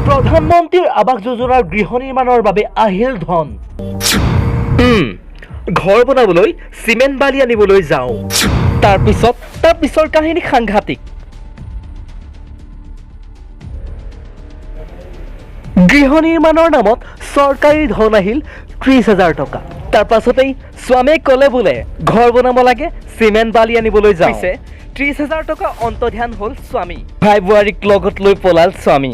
প্ৰধানমন্ত্ৰীৰ আৱাস যোজনাৰ গৃহ নিৰ্মাণৰ বাবে আহিল ধন। ঘৰ বনাবলৈ চিমেণ্ট বালি আনিবলৈ যাওঁ। তাৰ পিছৰ কাহিনী সাংঘাতিক। গৃহ নিৰ্মাণৰ নামত চৰকাৰী ধন আহিল 30,000 টকা। তাৰ পাছতেই স্বামীয়ে ক'লে বোলে ঘৰ বনাব লাগে চিমেণ্ট বালি আনিবলৈ যাওঁ। 30,000 টকা অন্তৰ্ধান হ'ল স্বামী। ভাই বোৱাৰীক লগত লৈ পলাল স্বামী,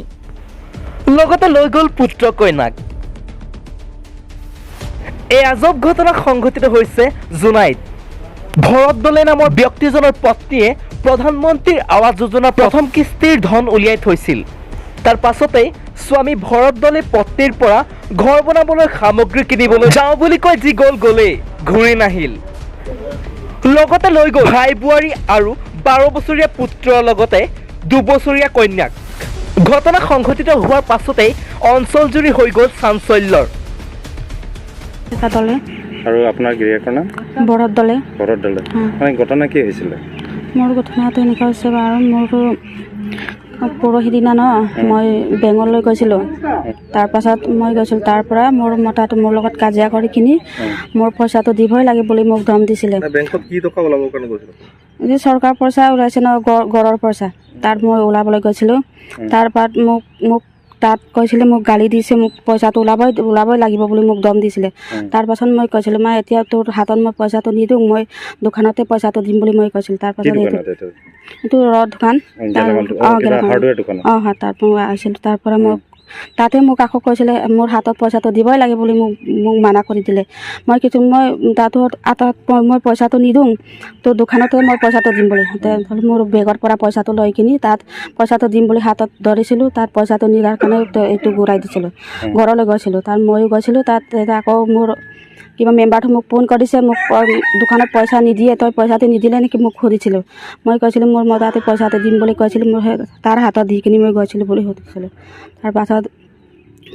লগতে লৈ গ'ল পুত্ৰ কন্যাক। এই আজব ঘটনা সংঘটিত হৈছে জোনাইত। ভৰত দলে নামৰ ব্যক্তিজনৰ পত্নীয়ে প্ৰধানমন্ত্ৰীৰ আৱাস যোজনাৰ প্ৰথম কিস্তিৰ ধন উলিয়াই থৈছিল। তাৰ পাছতেই স্বামী ভৰত দলে পত্নীৰ পৰা ঘৰ বনাবলৈ সামগ্ৰী কিনিবলৈ যাওঁ বুলি কৈ যি গ'লেই ঘূৰি নাহিল। লগতে লৈ গ'ল ভাই বোৱাৰী আৰু 12 বছৰীয়া পুত্ৰৰ লগতে 2 বছৰীয়া কন্যাক। ঘটনা সংঘটিত হোৱাৰ পাছতেই অঞ্চলজুৰি হৈ গ'ল চাঞ্চল্যৰ। আৰু আপোনাৰ গিৰিয়েকৰ নাম? ভৰত দলে। ভৰত দলে। মানে ঘটনা কি হৈছিলে? মোৰ ঘটনাটো এনেকুৱা হৈছে বাৰু, মোৰতো পৰহি দিনা মই বেংকলৈ গৈছিলোঁ। তাৰ পাছত মই গৈছিলোঁ, তাৰ পৰা মোৰ মতাটো মোৰ লগত কাজিয়া কৰি কিনি মোৰ পইচাটো দিবই লাগে বুলি মোক ধম দিছিলে। বেংকত কি টকা ওলাবৰ কাৰণে গৈছিলে? এই চৰকাৰ পইচা ওলাইছে গড়ৰ পইচা, তাত মই ওলাবলৈ গৈছিলোঁ। তাৰ পৰা মোক তাত কৈছিলে, মোক গালি দিছে, মোক পইচাটো ওলাবই লাগিব বুলি মোক দম দিছিলে। তাৰ পাছত মই কৈছিলোঁ, মই এতিয়া তোৰ হাতত মই পইচাটো নিদিওঁ, মই দোকানতে পইচাটো দিম বুলি মই কৈছিলোঁ। তাৰ পাছত এইটো ৰদ দোকান, হয়, তাত মই আহিছিলোঁ। তাৰ পৰা তাতে মোক আকৌ কৈছিলে মোৰ হাতত পইচাটো দিবই লাগে বুলি মোক মানা কৰি দিলে। মই তাতো মই পইচাটো নিদিওঁ, তো দোকানতে মই পইচাটো দিম বুলি মোৰ বেগৰ পৰা পইচাটো লৈ কিনি তাত পইচাটো দিম বুলি হাতত ধৰিছিলোঁ। তাত পইচাটো নিদিয়াৰ কাৰণে এইটো ঘূৰাই দিছিলোঁ। ঘৰলৈ গৈছিলোঁ, তাত ময়ো গৈছিলোঁ। তাত আকৌ মোৰ কিবা মেম্বাৰটো মোক ফোন কৰিছে, মোক দোকানত পইচা নিদিয়ে, তই পইচাটো নিদিলে নেকি মোক সুধিছিলোঁ। মই কৈছিলোঁ মোৰ তাতে পইচাটো দিম বুলি কৈছিলোঁ, মোৰ তাৰ হাতত দি কিনি মই গৈছিলোঁ বুলি সুধিছিলোঁ। তাৰ পাছত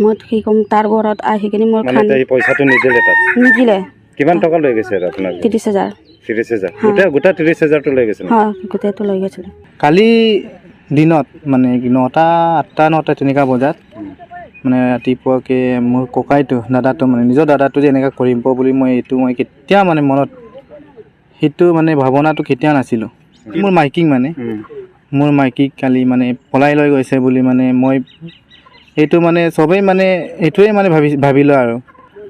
মই কি ক'ম, তাৰ ঘৰত আহি কিনি মোৰ পইচাটো নিদিলে। তাত নিদিলে। কিমান টকা লৈ গৈছে আপোনাৰ? 30,000। 30,000 গোটেই 30,000টো লৈ গৈছিল? হয়, গোটেইটো লৈ গৈছিলোঁ। কালি দিনত মানে 8-9 তেনেকুৱা বজাত মানে ৰাতিপুৱাকৈ মোৰ ককাইটো দাদাটো মানে নিজৰ দাদাটো যে এনেকুৱা কৰিম বুলি মই কেতিয়া মানে মনত সেইটো মানে ভাৱনাটো কেতিয়া নাছিলোঁ। মোৰ মাইকীক কালি মানে পলাই লৈ গৈছে বুলি মানে মই এইটো মানে চবেই মানে এইটোৱে মানে ভাবিলোঁ আৰু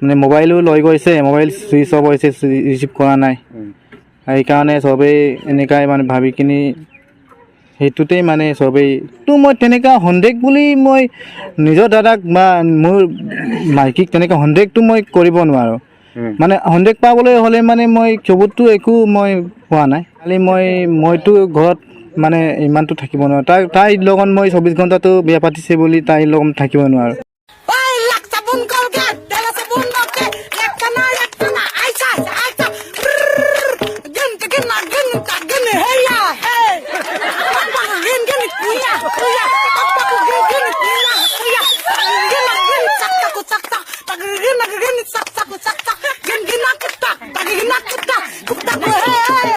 মানে মোবাইলো লৈ গৈছে, মোবাইল চুইচ অফ হৈছে, ৰিচিভ কৰা নাই। সেইকাৰণে চবেই এনেকুৱাই মানে ভাবি কিনি সেইটোতেই মানে চবেই মই তেনেকুৱা সন্দেহ বুলি মই নিজৰ দাদাক বা মোৰ মাইকীক তেনেকুৱা সন্দেহটো মই কৰিব নোৱাৰোঁ। মানে সন্দেহ পাবলৈ হ'লে মানে মই চবুতটো একো মই পোৱা নাই। খালি মইতো ঘৰত মানে ইমানটো থাকিব নোৱাৰোঁ। তাইৰ লগত মই 24 ঘণ্টাটো বিয়া পাতিছে বুলি তাইৰ লগত থাকিব নোৱাৰোঁ।